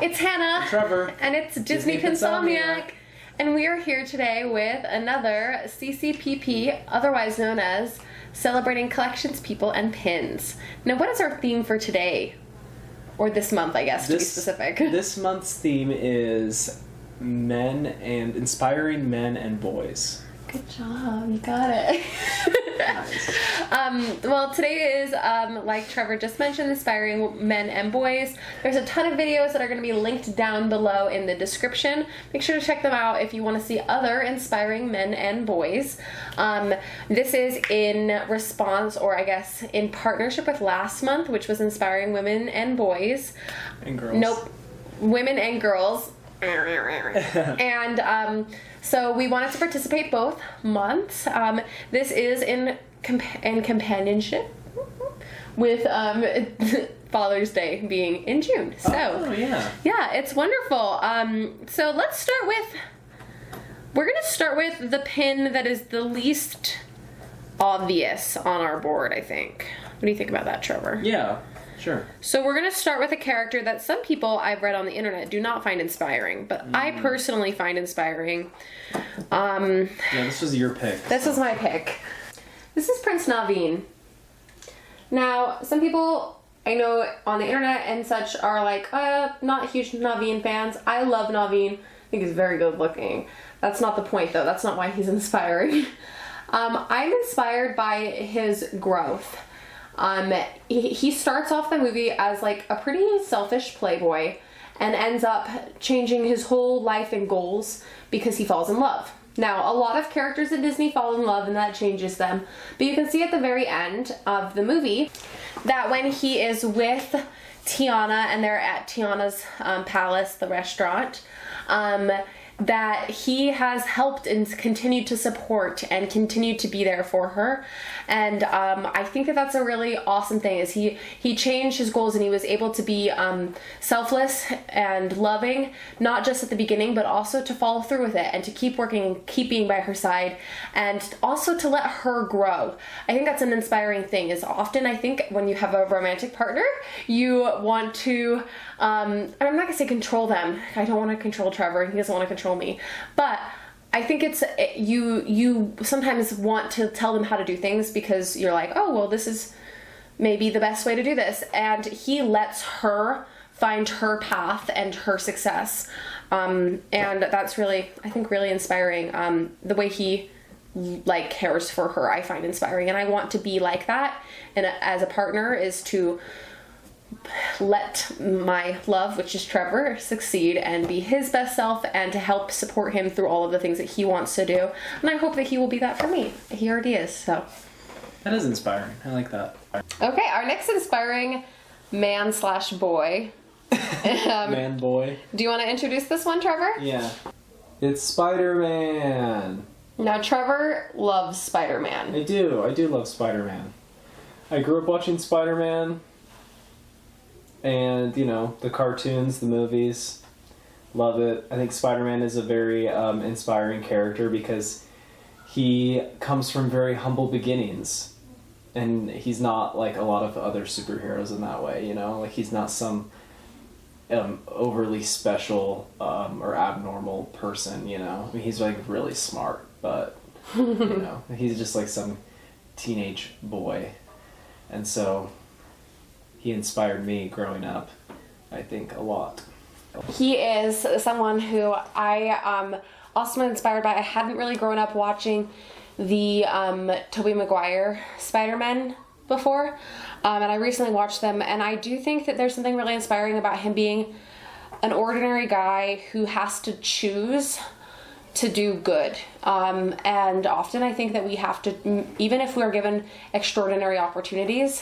It's Hannah. Trevor. And it's Disney Pinsomniac. And we are here today with another CCPP, otherwise known as Celebrating Collections, People, and Pins. Now, what is our theme for today? Or this month, I guess, to be specific. This month's theme is inspiring men and boys. Good job, you got it. Nice. Well, today is, like Trevor just mentioned, inspiring men and boys. There's a ton of videos that are going to be linked down below in the description. Make sure to check them out if you want to see other inspiring men and boys. This is in response, or I guess in partnership with last month, which was inspiring women and boys. And girls. Nope. Women and girls. And so we wanted to participate both months. This is in companionship with Father's Day being in June. So yeah, it's wonderful. So let's start with, we're gonna start with the pin that is the least obvious on our board, I think. What do you think about that, Trevor? Yeah. Sure. So we're going to start with a character that some people I've read on the internet do not find inspiring, but I personally find inspiring. Yeah, this was your pick. This was my pick. This is Prince Naveen. Now, some people I know on the internet and such are like, not huge Naveen fans. I love Naveen. I think he's very good looking. That's not the point, though. That's not why he's inspiring. I'm inspired by his growth. He starts off the movie as like a pretty selfish playboy and ends up changing his whole life and goals because he falls in love. Now, a lot of characters in Disney fall in love and that changes them, but you can see at the very end of the movie that when he is with Tiana and they're at Tiana's palace, the restaurant, that he has helped and continued to support and continued to be there for her. And I think that that's a really awesome thing, is he changed his goals and he was able to be selfless and loving, not just at the beginning, but also to follow through with it and to keep working and keep being by her side and also to let her grow. I think that's an inspiring thing, is often I think when you have a romantic partner, you want to, and I'm not gonna say control them. I don't want to control Trevor. He doesn't want to control me. But I think it's, you sometimes want to tell them how to do things because you're like, oh, well, this is maybe the best way to do this. And he lets her find her path and her success. And that's really, I think, really inspiring. The way he like cares for her, I find inspiring. And I want to be like that. And as a partner is to let my love, which is Trevor, succeed and be his best self and to help support him through all of the things that he wants to do. And I hope that he will be that for me. He already is, so. That is inspiring. I like that. Okay, our next inspiring man/boy. Man boy. Do you want to introduce this one, Trevor? Yeah. It's Spider-Man. Now, Trevor loves Spider-Man. I do love Spider-Man. I grew up watching Spider-Man. And, you know, the cartoons, the movies, love it. I think Spider-Man is a very inspiring character because he comes from very humble beginnings. And he's not like a lot of other superheroes in that way, you know? Like, he's not some overly special or abnormal person, you know? I mean, he's like really smart, but, you know, he's just like some teenage boy. And so he inspired me growing up, I think, a lot. He is someone who I also am inspired by. I hadn't really grown up watching the Tobey Maguire Spider-Man before, and I recently watched them, and I do think that there's something really inspiring about him being an ordinary guy who has to choose to do good. And often I think that we have to, even if we're given extraordinary opportunities,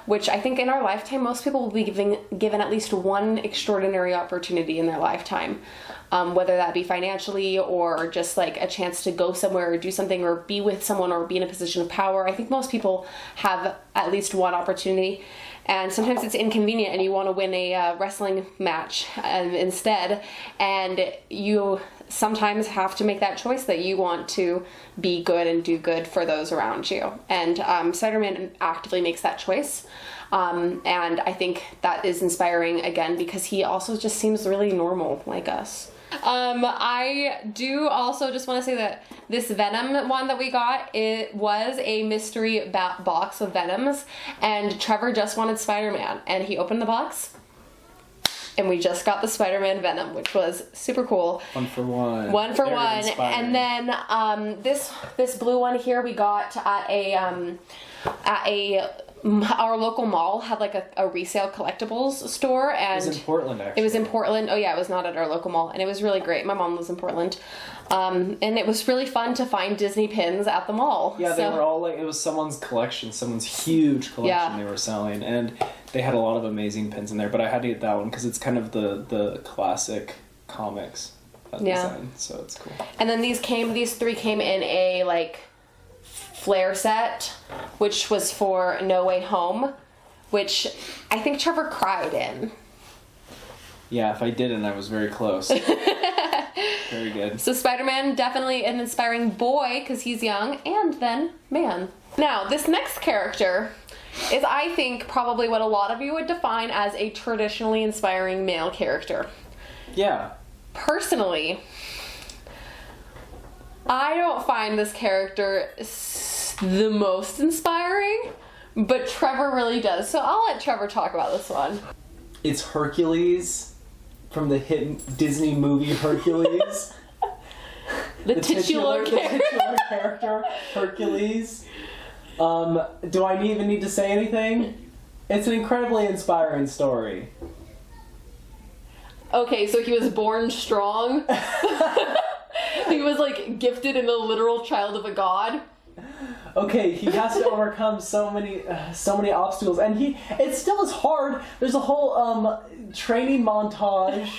which I think in our lifetime, most people will be given at least one extraordinary opportunity in their lifetime, whether that be financially or just like a chance to go somewhere or do something or be with someone or be in a position of power. I think most people have at least one opportunity. and sometimes it's inconvenient and you want to win a wrestling match instead, and you sometimes have to make that choice that you want to be good and do good for those around you. And Spider-Man actively makes that choice. And I think that is inspiring, again, because he also just seems really normal like us. I do also just want to say that this Venom one that we got, it was a mystery box of Venoms, and Trevor just wanted Spider-Man, and he opened the box, and we just got the Spider-Man Venom, which was super cool. One for one. One for Very one. inspiring. And then this blue one here we got at our local mall had like a resale collectibles store, and it was in Portland, actually. It was in Portland. Oh yeah, it was not at our local mall, and it was really great. My mom lives in Portland, and it was really fun to find Disney pins at the mall. Yeah, they were all like, it was someone's collection, someone's huge collection they were selling, and they had a lot of amazing pins in there. But I had to get that one because it's kind of the classic comics design, so it's cool. And then these three came in a like flare set, which was for No Way Home, which I think Trevor cried in. Yeah, if I didn't, I was very close. Very good. So Spider-Man, definitely an inspiring boy because he's young, and then man. Now, this next character is, I think, probably what a lot of you would define as a traditionally inspiring male character. Yeah. Personally, I don't find this character the most inspiring, but Trevor really does. So I'll let Trevor talk about this one. It's Hercules from the hit Disney movie Hercules. The titular character, Hercules. Do I even need to say anything? It's an incredibly inspiring story. Okay, so he was born strong. He was like gifted and a literal child of a god. Okay, he has to overcome so many obstacles, and it still is hard. There's a whole training montage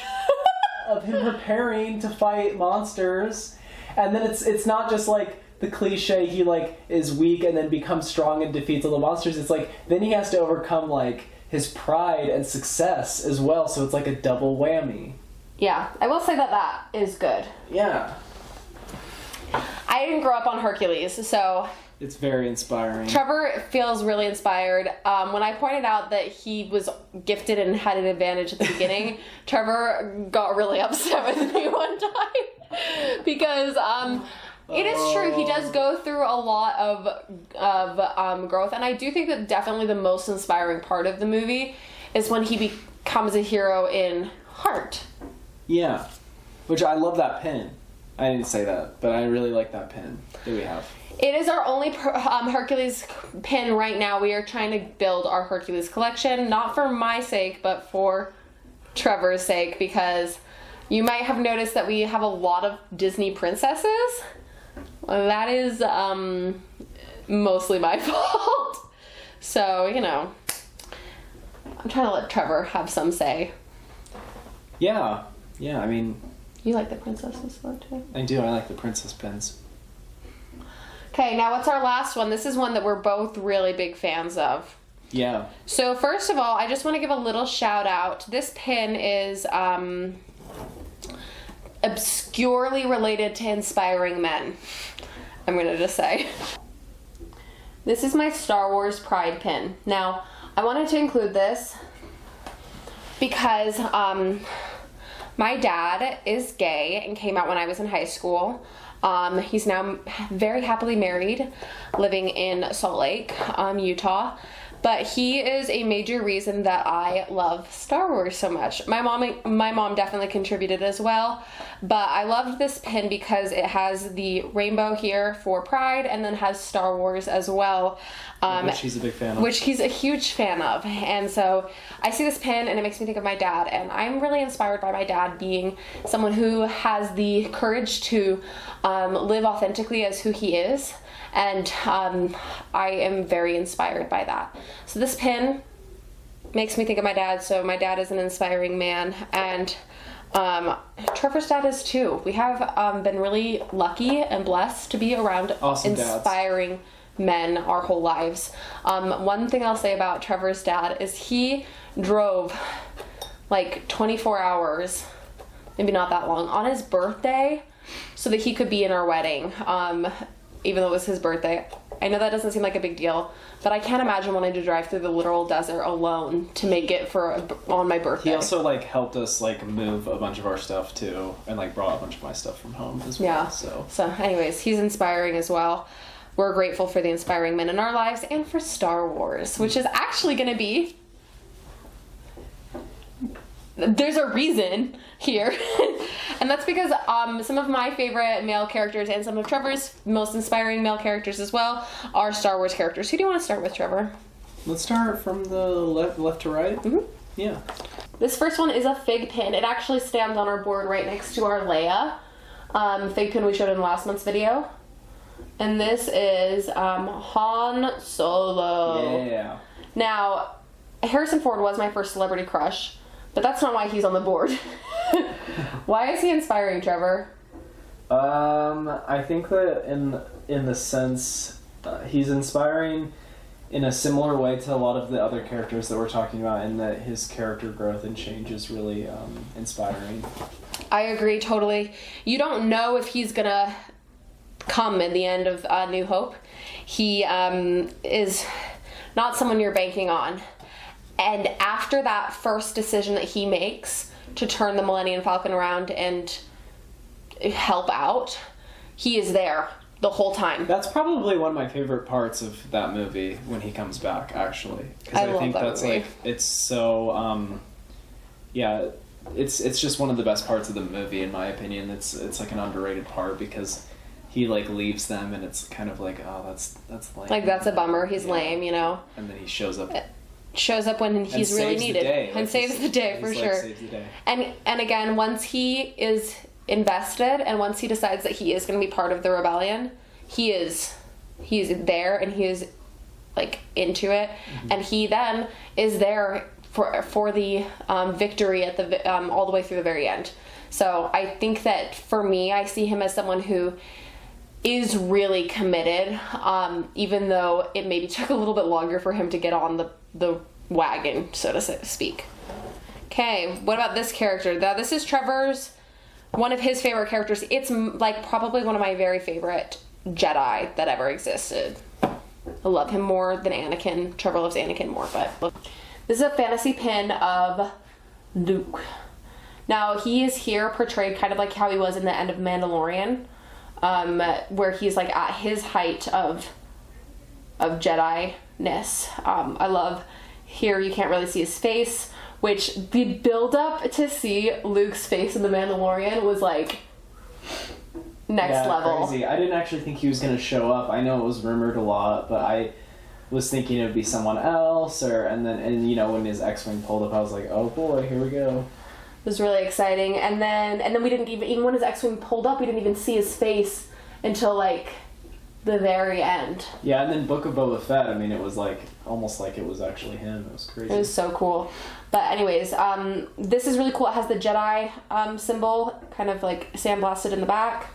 of him preparing to fight monsters, and then it's not just like the cliche he like is weak and then becomes strong and defeats all the monsters. It's like then he has to overcome like his pride and success as well, so it's like a double whammy. Yeah, I will say that is good. Yeah. I didn't grow up on Hercules, so it's very inspiring. Trevor feels really inspired. When I pointed out that he was gifted and had an advantage at the beginning, Trevor got really upset with me one time because it is true, he does go through a lot of growth, and I do think that definitely the most inspiring part of the movie is when he becomes a hero in heart. Yeah, which I love that pin. I didn't say that, but I really like that pin that we have. It is our only Hercules pin right now. We are trying to build our Hercules collection, not for my sake, but for Trevor's sake, because you might have noticed that we have a lot of Disney princesses. That is mostly my fault. So, you know, I'm trying to let Trevor have some say. Yeah, I mean... You like the princesses though, too? I do, I like the princess pins. Okay, now what's our last one? This is one that we're both really big fans of. Yeah. So first of all, I just want to give a little shout out. This pin is obscurely related to inspiring men. I'm going to just say. This is my Star Wars Pride pin. Now, I wanted to include this because my dad is gay and came out when I was in high school. He's now very happily married, living in Salt Lake, Utah. But he is a major reason that I love Star Wars so much. My mom definitely contributed as well. But I loved this pin because it has the rainbow here for Pride and then has Star Wars as well. Which he's a big fan of. Which he's a huge fan of. And so I see this pin and it makes me think of my dad. And I'm really inspired by my dad being someone who has the courage to live authentically as who he is. And I am very inspired by that. So this pin makes me think of my dad. So my dad is an inspiring man. And Trevor's dad is too. We have been really lucky and blessed to be around awesome inspiring men our whole lives. One thing I'll say about Trevor's dad is he drove like 24 hours, maybe not that long, on his birthday so that he could be in our wedding, even though it was his birthday. I know that doesn't seem like a big deal, but I can't imagine wanting to drive through the literal desert alone to make it on my birthday. He also like helped us like move a bunch of our stuff too, and like brought a bunch of my stuff from home as well. Yeah. So anyways, he's inspiring as well. We're grateful for the inspiring men in our lives and for Star Wars, which is actually going to be... There's a reason here. And that's because some of my favorite male characters and some of Trevor's most inspiring male characters as well are Star Wars characters. Who do you want to start with, Trevor? Let's start from the left to right. Mm-hmm. Yeah. This first one is a fig pin. It actually stands on our board right next to our Leia fig pin we showed in last month's video. And this is Han Solo. Yeah. Now, Harrison Ford was my first celebrity crush, but that's not why he's on the board. Why is he inspiring, Trevor? I think that in the sense he's inspiring in a similar way to a lot of the other characters that we're talking about, in that his character growth and change is really inspiring. I agree totally. You don't know if he's gonna come in the end of New Hope. He is not someone you're banking on. And after that first decision that he makes to turn the Millennium Falcon around and help out, he is there the whole time. That's probably one of my favorite parts of that movie when he comes back, actually. Because I think that's movie. like, it's so, yeah, it's just one of the best parts of the movie, in my opinion. It's like an underrated part because he like leaves them and it's kind of like, oh, that's lame. Like, that's a bummer. He's lame, you know? And then he shows up when he's really needed and saves the day for sure. Saves the day. And again, once he is invested and once he decides that he is going to be part of the rebellion, he's there and he is like into it, and he then is there for the victory at the all the way through the very end. So I think that for me, I see him as someone who is really committed, even though it maybe took a little bit longer for him to get on the wagon, so to speak. Okay, what about this character? Now, this is Trevor's, one of his favorite characters. It's like probably one of my very favorite Jedi that ever existed. I love him more than Anakin. Trevor loves Anakin more, but this is a fantasy pin of Luke. Now, he is here portrayed kind of like how he was in the end of Mandalorian, where he's like at his height of Jedi-ness. I love here you can't really see his face, which the build-up to see Luke's face in The Mandalorian was like next level. Crazy. I didn't actually think he was going to show up. I know it was rumored a lot, but I was thinking it would be someone else, and you know, when his X-Wing pulled up, I was like, oh boy, here we go. It was really exciting, and then we didn't even when his X-Wing pulled up, we didn't even see his face until like the very end. Yeah, and then Book of Boba Fett, I mean, it was like almost like it was actually him. It was crazy. It was so cool. But anyways, this is really cool. It has the Jedi symbol kind of like sandblasted in the back.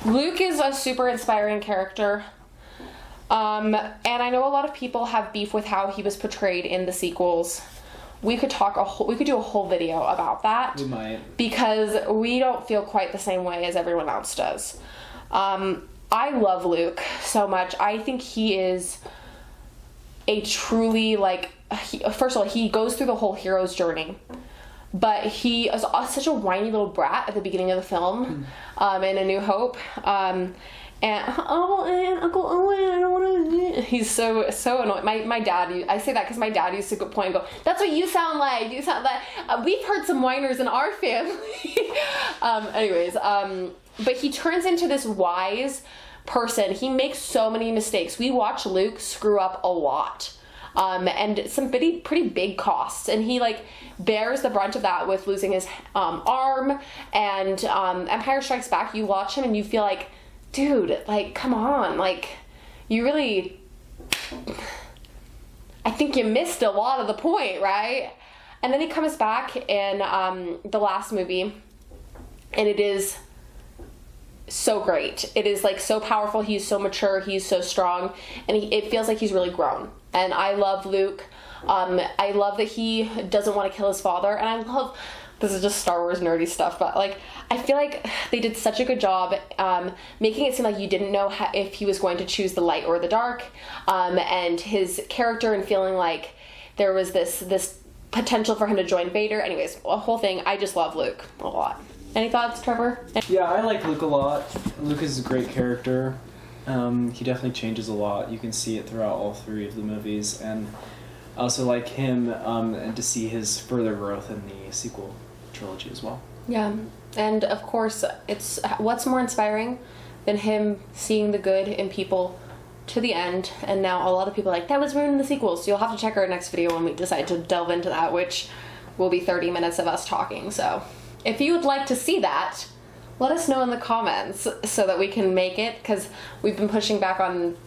Luke is a super inspiring character. And I know a lot of people have beef with how he was portrayed in the sequels. We could do a whole video about that. We might. Because we don't feel quite the same way as everyone else does. I love Luke so much. I think he is a truly, like, first of all, he goes through the whole hero's journey. But he is such a whiny little brat at the beginning of the film, in A New Hope. And Uncle Owen, I don't want to. He's so annoying. My dad. I say that because my dad used to point and go, "That's what you sound like. You sound like." We've heard some whiners in our family. But he turns into this wise person. He makes so many mistakes. We watch Luke screw up a lot. And some pretty big costs, and he like bears the brunt of that with losing his arm. And Empire Strikes Back, you watch him and you feel like, dude, like, come on, like, you really, I think you missed a lot of the point, right? And then he comes back in the last movie, and it is so great. It is like so powerful. He's so mature. He's so strong, and it feels like he's really grown. And I love Luke. I love that he doesn't want to kill his father, and I love, this is just Star Wars nerdy stuff, but like I feel like they did such a good job making it seem like you didn't know if he was going to choose the light or the dark, and his character, and feeling like there was this potential for him to join Vader. Anyways, a whole thing. I just love Luke a lot. Any thoughts, Trevor? Yeah, I like Luke a lot. Luke is a great character. He definitely changes a lot. You can see it throughout all 3 of the movies, and I also like him, and to see his further growth in the sequel trilogy as well. Yeah, and of course, it's what's more inspiring than him seeing the good in people to the end. And now a lot of people are like, that was ruined in the sequels. So you'll have to check our next video when we decide to delve into that, which will be 30 minutes of us talking. So if you would like to see that, let us know in the comments so that we can make it, because we've been pushing back on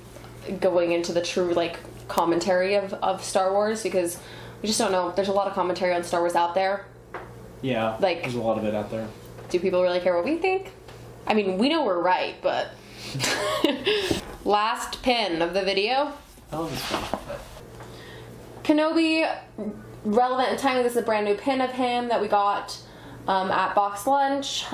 going into the true like commentary of Star Wars, because we just don't know. There's a lot of commentary on Star Wars out there. Yeah, like, there's a lot of it out there. Do people really care what we think? I mean, we know we're right, but... Last pin of the video. Oh, this one. Kenobi, relevant and timely. This is a brand new pin of him that we got at Box Lunch.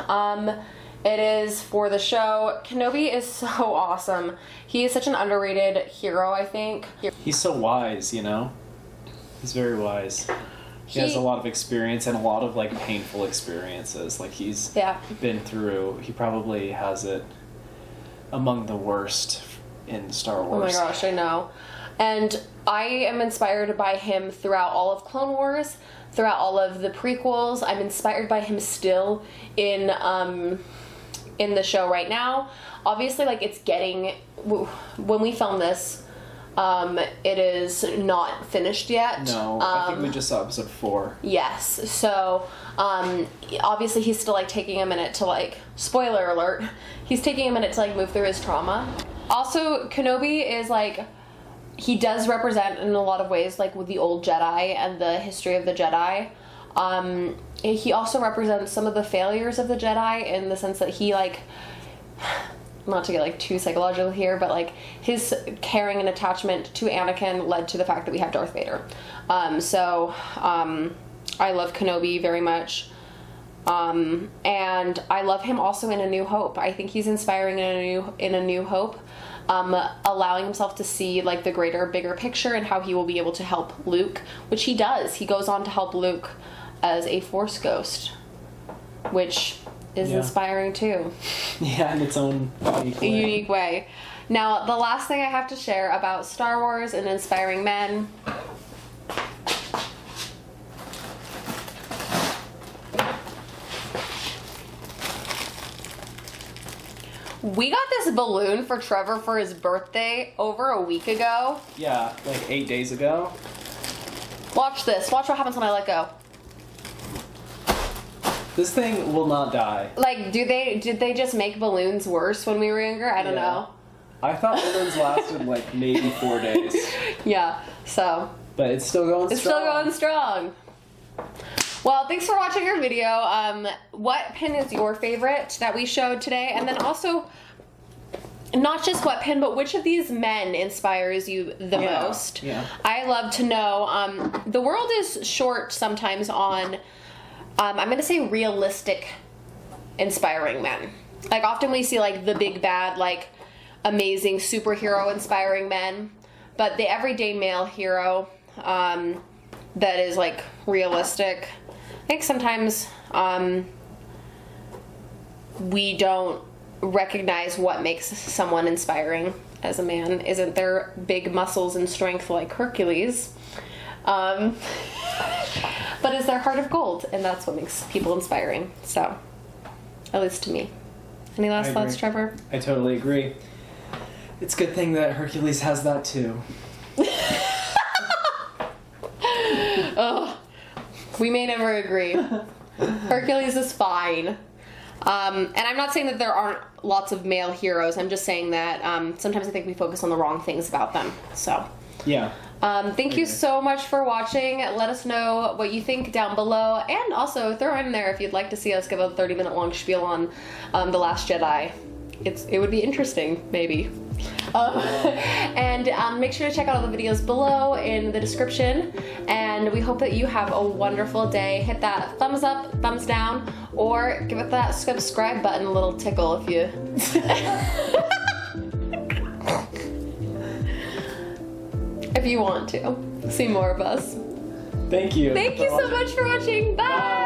It is for the show. Kenobi is so awesome. He is such an underrated hero, I think. He's so wise, you know? He's very wise. He has a lot of experience, and a lot of like painful experiences. Like he's been through. He probably has it among the worst in Star Wars. Oh my gosh, I know. And I am inspired by him throughout all of Clone Wars, throughout all of the prequels. I'm inspired by him still in the show right now. Obviously, like, it's getting, when we film this, it is not finished yet. No, I think we just saw episode 4. Yes, so obviously he's still like taking a minute to like, spoiler alert, he's taking a minute to like move through his trauma. Also, Kenobi is like, he does represent in a lot of ways like with the old Jedi and the history of the Jedi. He also represents some of the failures of the Jedi in the sense that he like, not to get like too psychological here, but like his caring and attachment to Anakin led to the fact that we have Darth Vader. I love Kenobi very much. And I love him also in A New Hope. I think he's inspiring in A New Hope, allowing himself to see like the greater, bigger picture and how he will be able to help Luke, which he does. He goes on to help Luke as a Force ghost, which is inspiring too. Yeah, in its own unique way. Now, the last thing I have to share about Star Wars and inspiring men. We got this balloon for Trevor for his birthday over a week ago. Yeah, like 8 days ago. Watch this. Watch what happens when I let go. This thing will not die. Like, did they just make balloons worse when we were younger? I don't know. I thought balloons lasted like maybe 4 days. Yeah, so. But it's still going strong. It's still going strong. Well, thanks for watching our video. What pin is your favorite that we showed today? And then also, not just what pin, but which of these men inspires you the most? Yeah. I love to know. The world is short sometimes on, I'm going to say realistic, inspiring men. Like, often we see, like, the big bad, like, amazing superhero inspiring men. But the everyday male hero that is, like, realistic, I think sometimes we don't recognize what makes someone inspiring as a man. Isn't there big muscles and strength like Hercules? But is their heart of gold? And that's what makes people inspiring. So, at least to me. Any last thoughts, Trevor? I totally agree. It's a good thing that Hercules has that too. Oh, we may never agree. Hercules is fine. And I'm not saying that there aren't lots of male heroes. I'm just saying that sometimes I think we focus on the wrong things about them. So, yeah. Thank you so much for watching. Let us know what you think down below. And also throw in there if you'd like to see us give a 30-minute long spiel on The Last Jedi. it would be interesting, maybe. And make sure to check out all the videos below in the description. And we hope that you have a wonderful day. Hit that thumbs up, thumbs down, or give it that subscribe button a little tickle if you... if you want to see more of us. Thank you. Thank you so much for watching. Bye!